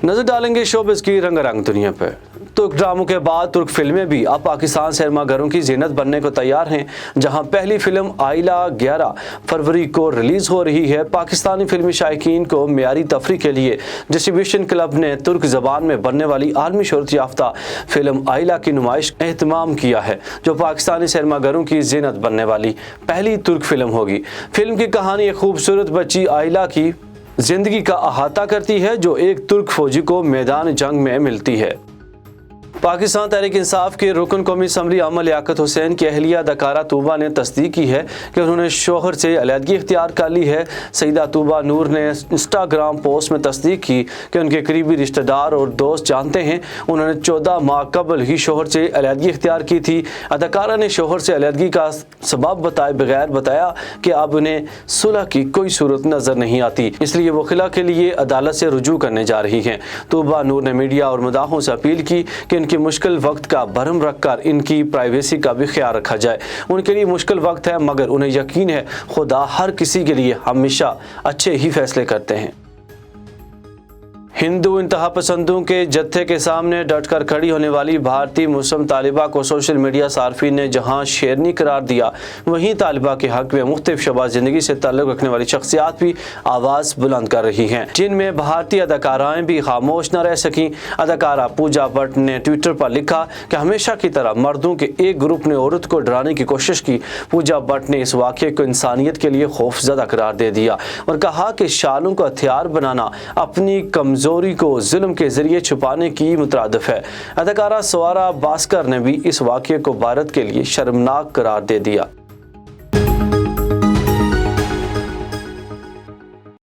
नजर डालेंगे शोबिस की रंगारंग दुनिया पर। तुर्क ड्रामों के बाद तुर्क फिल्में भी अब पाकिस्तान सिनेमाघरों की जीनत बनने को तैयार हैं। जहां पहली फिल्म आइला 11 फरवरी को रिलीज हो रही है। पाकिस्तानी फिल्मी शायकीन को मेयारी तफरीह के लिए डिस्ट्रीब्यूशन क्लब ने तुर्क जबान में बनने वाली आलमी शोहरत याफ्ता फिल्म आइला की नुमाइश का एहतमाम किया है, जो पाकिस्तानी सिनेमाघरों की जीनत बनने वाली पहली तुर्क फिल्म होगी। फिल्म की कहानी एक खूबसूरत बच्ची आइला की जिंदगी का अहाता करती है, जो एक तुर्क फौजी को मैदान जंग में मिलती है। पाकिस्तान तहरीक इंसाफ के रुकन कौमी असम्बली अमल लियाकत हुसैन की अहलिया अदाकारा तूबा ने तस्दीक की है कि उन्होंने शोहर से अलहदगी इख्तियार कर ली है। सईदा तूबा नूर ने इंस्टाग्राम पोस्ट में तस्दीक की कि उनके करीबी रिश्तेदार और दोस्त जानते हैं उन्होंने 14 माह कबल ही शोहर से अलहदगी इख्तियार की थी। अदाकारा ने शोहर से अलहदगी का सबब बताए बगैर बताया कि अब उन्हें सुलह की कोई सूरत नज़र नहीं आती, इसलिए वो खिला के लिए अदालत से रुजू करने जा रही हैं। तूबा नूर ने मीडिया और मदाहों से अपील की कि इनकी मुश्किल वक्त का भरम रखकर इनकी प्राइवेसी का भी ख्याल रखा जाए। उनके लिए मुश्किल वक्त है, मगर उन्हें यकीन है खुदा हर किसी के लिए हमेशा अच्छे ही फैसले करते हैं। हिंदू इंतहा पसंदों के जत्थे के सामने डटकर खड़ी होने वाली भारतीय मुस्लिम तालिबा को सोशल मीडिया सार्फिन ने जहां शेरनी करार दिया, वहीं तालिबा के हक में मुख्तलिफ शबा जिंदगी से ताल्लुक़ रखने वाली शख्सियात भी आवाज़ बुलंद कर रही हैं, जिनमें भारतीय अदाकाराएं भी खामोश न रह सकीं। अदाकारा पूजा भट्ट ने ट्विटर पर लिखा कि हमेशा की तरह मर्दों के एक ग्रुप ने औरत को डराने की कोशिश की। पूजा भट्ट ने इस वाक़े को इंसानियत के लिए खौफजदा करार दे दिया और कहा कि शालों को हथियार बनाना अपनी कमजोरी को जुल्म के जरिए छुपाने की मुतरादिफ है। अदाकारा सवारा भास्कर ने भी इस वाक़े को भारत के लिए शर्मनाक करार दे दिया।